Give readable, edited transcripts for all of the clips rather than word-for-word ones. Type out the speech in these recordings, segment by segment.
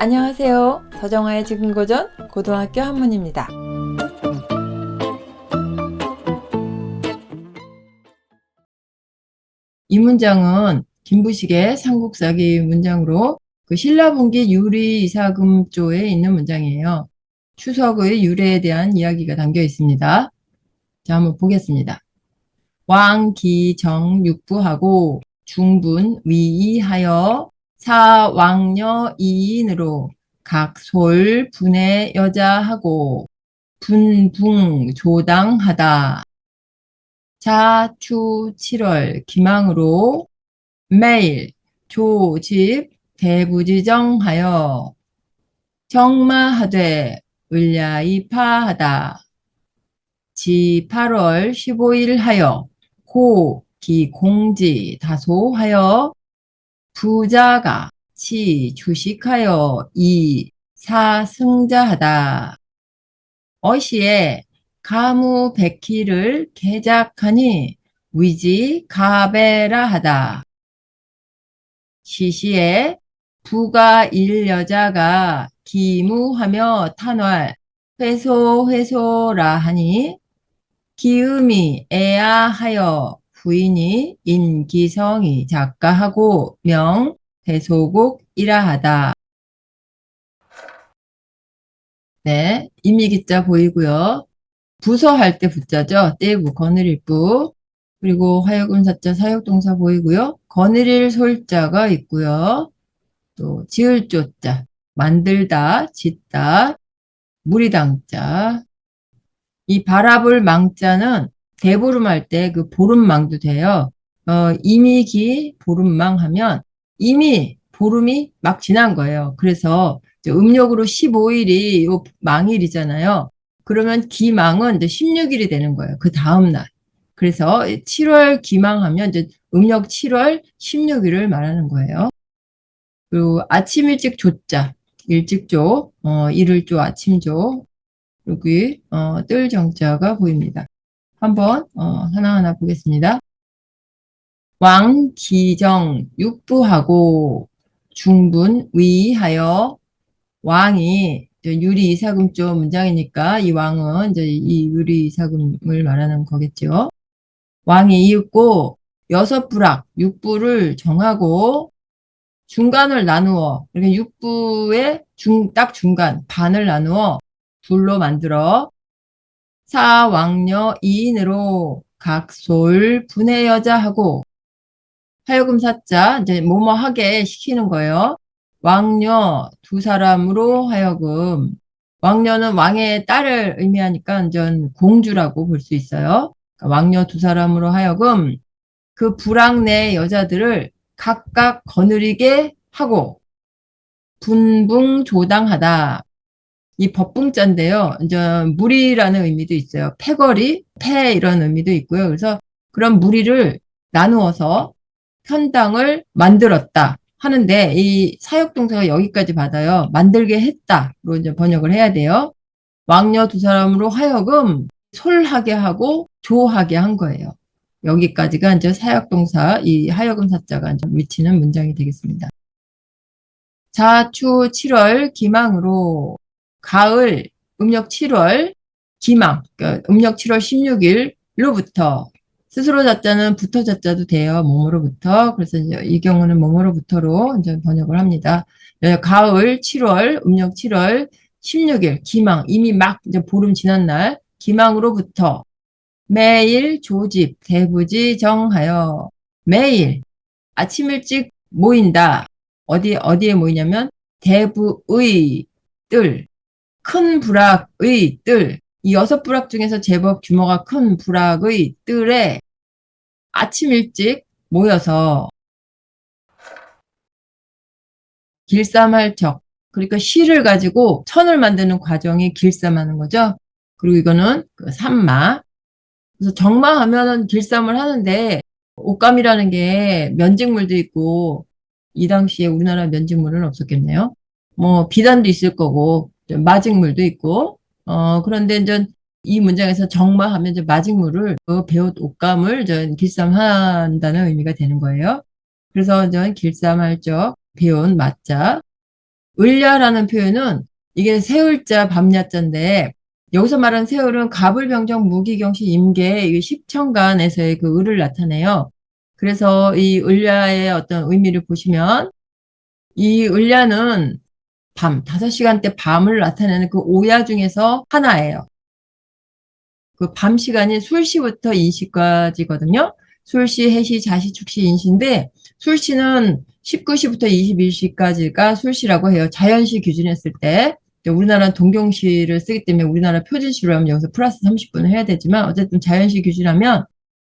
안녕하세요. 서정아의 지금 고전 고등학교 한문입니다. 이 문장은 김부식의 삼국사기 문장으로 그 신라분기 유리이사금조에 있는 문장이에요. 추석의 유래에 대한 이야기가 담겨 있습니다. 자, 한번 보겠습니다. 왕기정 육부하고 중분 위이하여 사왕녀 이인으로 각솔 분의 여자하고 분붕 조당하다. 자추 7월 기망으로 매일 조집 대부지정하여 정마하되 을야이파하다. 지 8월 15일 하여 고 기공지 다소하여 부자가 치 주식하여 이 사승자하다. 어시에 가무 백희를 개작하니 위지 가베라 하다. 시시에 부가 일 여자가 기무하며 탄활 회소회소라 하니 기음이 애아하여 부인이 인기성이 작가하고 명 대소곡이라 하다. 네, 임의기자 보이고요. 부서할 때 부자죠. 떼부, 거느릴 부. 그리고 하여금사자, 사역동사 보이고요. 거느릴 솔자가 있고요. 또 지을 조자, 만들다, 짓다, 무리당자. 이 바라볼 망자는 대보름할 때 그 보름망도 돼요. 이미기 보름망 하면 이미 보름이 막 지난 거예요. 그래서 음력으로 15일이 요 망일이잖아요. 그러면 기망은 이제 16일이 되는 거예요. 그 다음날. 그래서 7월 기망하면 이제 음력 7월 16일을 말하는 거예요. 그리고 아침 일찍 조자, 일찍 조, 이를 조, 아침 조, 여기 뜰 정자가 보입니다. 한번 하나하나 보겠습니다. 왕기정 육부하고 중분 위하여 왕이 유리 이사금조 문장이니까 이 왕은 이제 이 유리 이사금을 말하는 거겠죠. 왕이 이윽고 여섯 부락 육부를 정하고 중간을 나누어 이렇게 육부의 딱 중간 반을 나누어 둘로 만들어 사왕녀 이인으로 각솔 분의 여자하고 하여금 사자 이제 뭐뭐 하게 시키는 거예요. 왕녀 두 사람으로 하여금 왕녀는 왕의 딸을 의미하니까 전 공주라고 볼 수 있어요. 그러니까 왕녀 두 사람으로 하여금 그 부랑 내 여자들을 각각 거느리게 하고 분붕조당하다. 이 법붕자인데요. 이제 무리라는 의미도 있어요. 패거리, 패 이런 의미도 있고요. 그래서 그런 무리를 나누어서 편당을 만들었다 하는데 이 사역동사가 여기까지 받아요. 만들게 했다로 이제 번역을 해야 돼요. 왕녀 두 사람으로 하여금 솔하게 하고 조하게 한 거예요. 여기까지가 이제 사역동사 이 하여금 사자가 이제 미치는 문장이 되겠습니다. 자추 7월 기망으로 가을 음력 7월 기망 그러니까 음력 7월 16일로부터 스스로 자자는 부터 자자도 돼요. 뭐뭐로부터 그래서 이제 이 경우는 뭐뭐로부터로 이제 번역을 합니다. 가을 7월 음력 7월 16일 기망 이미 막 이제 보름 지난 날 기망으로부터 매일 조집 대부지 정하여 매일 아침 일찍 모인다. 어디에 모이냐면 대부의 뜰, 큰 부락의 뜰, 이 6부락 중에서 제법 규모가 큰 부락의 뜰에 아침 일찍 모여서 길쌈할 적, 그러니까 실을 가지고 천을 만드는 과정이 길쌈하는 거죠. 그리고 이거는 그 산마. 그래서 정마하면은 길쌈을 하는데 옷감이라는 게 면직물도 있고 이 당시에 우리나라 면직물은 없었겠네요. 뭐 비단도 있을 거고 마직물도 있고 그런데 이제 이 문장에서 정마하면 이제 마직물을 그 배옷 옷감을 이제 길쌈한다는 의미가 되는 거예요. 그래서 이제 길쌈할 적 배운 맞자 을야라는 표현은 이게 세을자, 밤야자인데 여기서 말하는 세을은 갑을병정, 무기경시, 임계, 이 십천간에서의 그 을을 나타내요. 그래서 이 을야의 어떤 의미를 보시면 이 을야는 밤, 5시간대 밤을 나타내는 그 오야 중에서 하나예요. 그 밤 시간이 술시부터 인시까지거든요. 술시, 해시, 자시, 축시, 인시인데 술시는 19시부터 21시까지가 술시라고 해요. 자연시 기준했을 때. 우리나라는 동경시를 쓰기 때문에 우리나라 표준시로 하면 여기서 플러스 30분을 해야 되지만 어쨌든 자연시 기준하면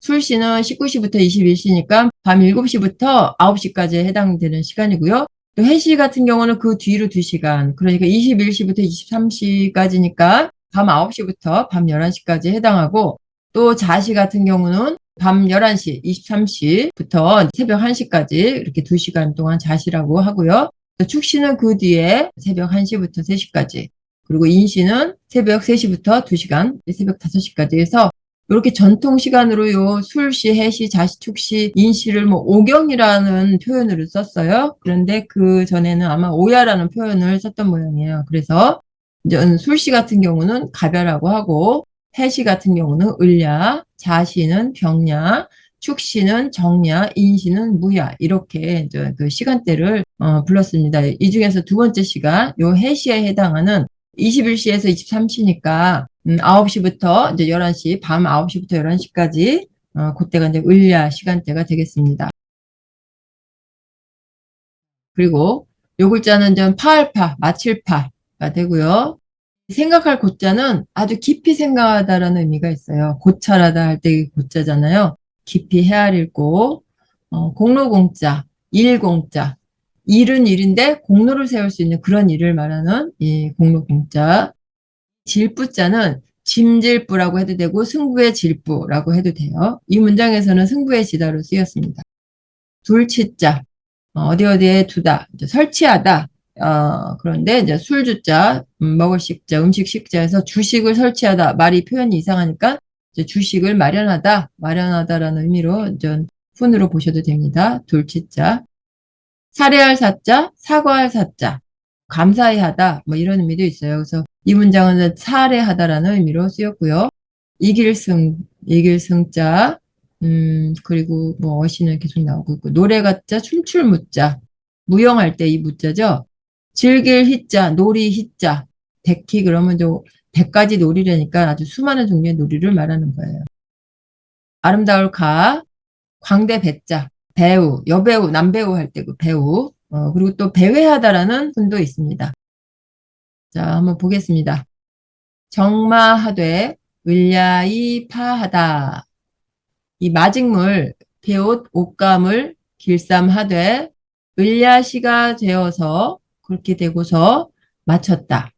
술시는 19시부터 21시니까 밤 7시부터 9시까지 해당되는 시간이고요. 또 해시 같은 경우는 그 뒤로 2시간, 그러니까 21시부터 23시까지니까 밤 9시부터 밤 11시까지 해당하고, 또 자시 같은 경우는 밤 11시, 23시부터 새벽 1시까지 이렇게 2시간 동안 자시라고 하고요. 또 축시는 그 뒤에 새벽 1시부터 3시까지, 그리고 인시는 새벽 3시부터 2시간, 새벽 5시까지 해서 이렇게 전통 시간으로 요 술시, 해시, 자시, 축시, 인시를 뭐 오경이라는 표현으로 썼어요. 그런데 그 전에는 아마 오야라는 표현을 썼던 모양이에요. 그래서 이제 술시 같은 경우는 가벼라고 하고, 해시 같은 경우는 을야, 자시는 병야, 축시는 정야, 인시는 무야, 이렇게 이제 그 시간대를 불렀습니다. 이 중에서 두 번째 시간, 요 해시에 해당하는 21시에서 23시니까 9시부터 이제 11시, 밤 9시부터 11시까지 그때가 이제 을야 시간대가 되겠습니다. 그리고 요 글자는 좀 파알파, 마칠파가 되고요. 생각할 고자는 아주 깊이 생각하다라는 의미가 있어요. 고찰하다 할 때 고자잖아요. 깊이 헤아릴 고, 공로공자, 일공자. 일은 일인데 공로를 세울 수 있는 그런 일을 말하는 이 공로공자. 질부자는 짐질부라고 해도 되고 승부의 질부라고 해도 돼요. 이 문장에서는 승부의 지다로 쓰였습니다. 둘치자, 어디 어디에 두다, 이제 설치하다. 그런데 이제 술주자, 먹을 식자, 음식 식자에서 주식을 설치하다. 말이 표현이 이상하니까 이제 주식을 마련하다, 마련하다라는 의미로 이제 훈으로 보셔도 됩니다. 둘치자. 살해할 사자, 사과할 사자. 감사히 하다, 뭐 이런 의미도 있어요. 그래서 이 문장은 살해하다라는 의미로 쓰였고요. 이길 승자, 그리고 뭐 어시는 계속 나오고 있고, 노래 가자, 춤출 무자, 무용할 때 이 무자죠. 즐길 희자, 놀이 희자, 백희 그러면 좀 100가지 놀이라니까 아주 수많은 종류의 놀이를 말하는 거예요. 아름다울 가, 광대 배자, 배우, 여배우, 남배우 할 때 그 배우, 그리고 또 배회하다라는 분도 있습니다. 자, 한번 보겠습니다. 정마하되, 을야이 파하다. 이 마직물, 배옷, 옷감을 길쌈하되, 을야시가 되어서, 그렇게 되고서 마쳤다.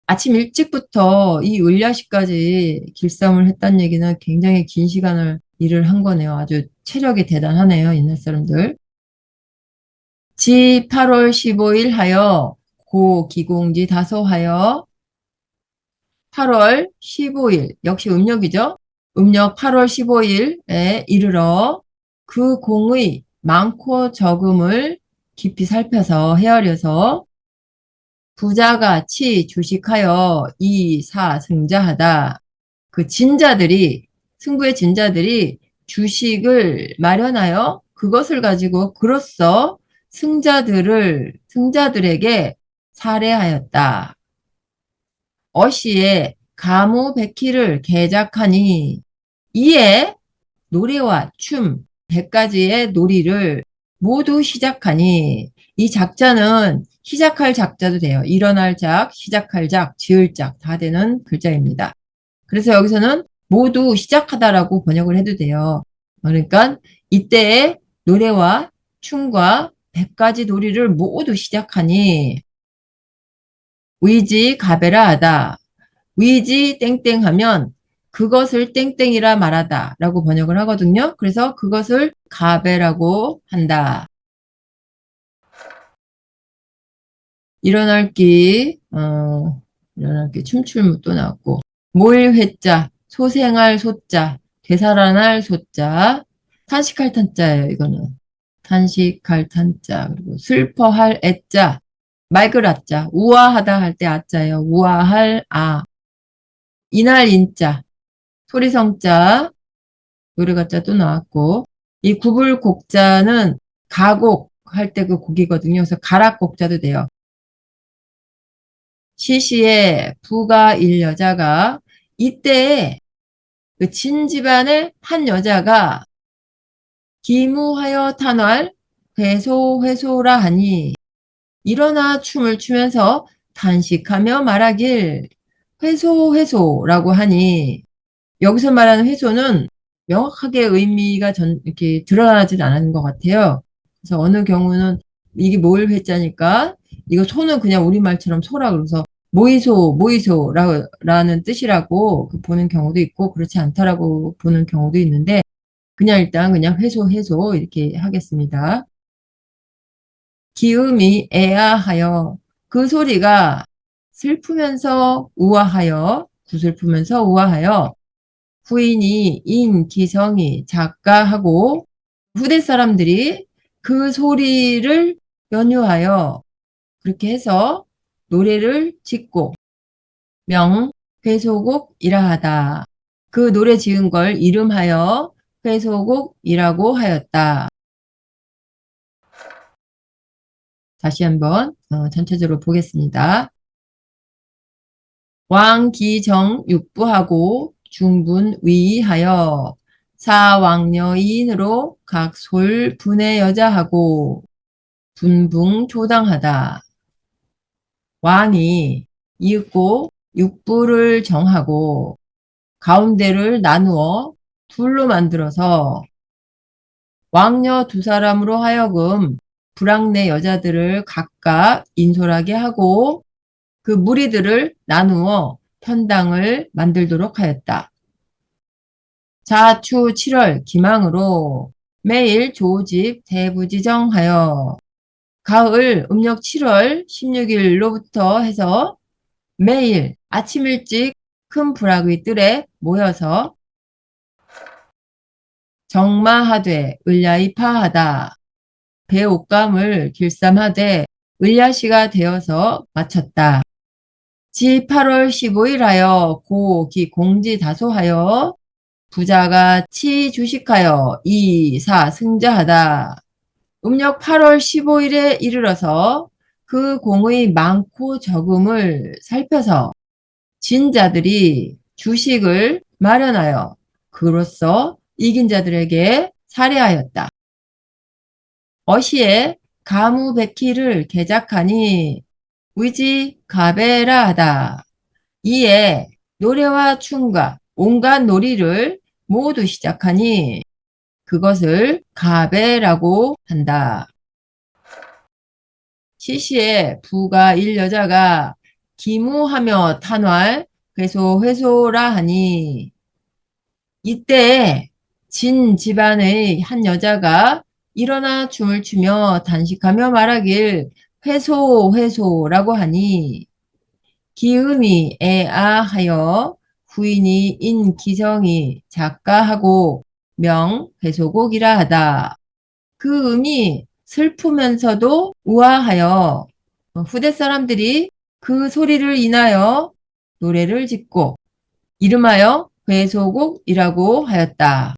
아침 일찍부터 이 을야시까지 길쌈을 했다는 얘기는 굉장히 긴 시간을 일을 한 거네요. 아주 체력이 대단하네요, 옛날 사람들. 지 8월 15일 하여, 고 기공지 다소하여, 8월 15일, 역시 음력이죠? 음력 8월 15일에 이르러 그 공의 많고 적음을 깊이 살펴서 헤아려서 부자가 치 주식하여 이사 승자하다. 그 진자들이, 승부의 진자들이 주식을 마련하여 그것을 가지고 그로써 승자들에게 살해하였다. 어시에 가무백희를 개작하니 이에 노래와 춤 100가지의 놀이를 모두 시작하니 이 작자는 시작할 작자도 돼요. 일어날 작, 시작할 작, 지을 작 다 되는 글자입니다. 그래서 여기서는 모두 시작하다라고 번역을 해도 돼요. 그러니까 이때의 노래와 춤과 100가지 놀이를 모두 시작하니 위지 가베라 하다. 위지 땡땡 하면 그것을 땡땡이라 말하다 라고 번역을 하거든요. 그래서 그것을 가베라고 한다. 일어날기, 춤출 무도 나왔고, 모일 회자, 소생할 소자, 되살아날 소자, 탄식할 탄자예요, 이거는. 탄식할 탄자, 그리고 슬퍼할 애자, 맑을 아자, 우아하다 할 때 아자예요. 우아할 아. 이날 인자, 소리성자, 노래가자도 나왔고, 이 구불곡자는 가곡 할 때 그 곡이거든요. 그래서 가락곡자도 돼요. 시시에 부가 일 여자가 이때 그 진집안의 한 여자가 기무하여 탄활 회소회소라 하니 일어나 춤을 추면서 단식하며 말하길 회소회소라고 하니 여기서 말하는 회소는 명확하게 의미가 이렇게 드러나진 않은 것 같아요. 그래서 어느 경우는 이게 뭘 회자니까 이거 소는 그냥 우리말처럼 소라 그래서 모이소라는 뜻이라고 보는 경우도 있고 그렇지 않다라고 보는 경우도 있는데 그냥 일단 그냥 회소 이렇게 하겠습니다. 기음이 애아하여 그 소리가 슬프면서 우아하여 구슬프면서 우아하여 후인이 인기성이 작가하고 후대 사람들이 그 소리를 연유하여 그렇게 해서 노래를 짓고 명 회소곡이라 하다. 그 노래 지은 걸 이름하여 회소곡이라고 하였다. 다시 한번 전체적으로 보겠습니다. 왕기정 육부하고 중분위하여 사왕여인으로 각솔 분의 여자하고 분붕조당하다. 왕이 이윽고 육부를 정하고 가운데를 나누어 둘로 만들어서 왕녀 두 사람으로 하여금 불황내 여자들을 각각 인솔하게 하고 그 무리들을 나누어 편당을 만들도록 하였다. 자추 7월 기망으로 매일 조직 대부지정하여 가을 음력 7월 16일로부터 해서 매일 아침 일찍 큰 불악의 뜰에 모여서 정마하되 을야이파하다. 배옥감을 길쌈하되 을야시가 되어서 마쳤다. 지 8월 15일 하여 고기 공지다소하여 부자가 치 주식하여 이사 승자하다. 음력 8월 15일에 이르러서 그 공의 많고 적음을 살펴서 진자들이 주식을 마련하여 그로써 이긴 자들에게 살해하였다. 어시에 가무백희를 개작하니 위지 가베라 하다. 이에 노래와 춤과 온갖 놀이를 모두 시작하니 그것을 가베라고 한다. 시시에 부가 일 여자가 기무하며 탄활 회소라 하니 이때 진 집안의 한 여자가 일어나 춤을 추며 단식하며 말하길 회소라고 하니 기음이 애아하여 후인이 인기성이 작가하고 명 회소곡이라 하다. 그 음이 슬프면서도 우아하여 후대 사람들이 그 소리를 인하여 노래를 짓고 이름하여 회소곡이라고 하였다.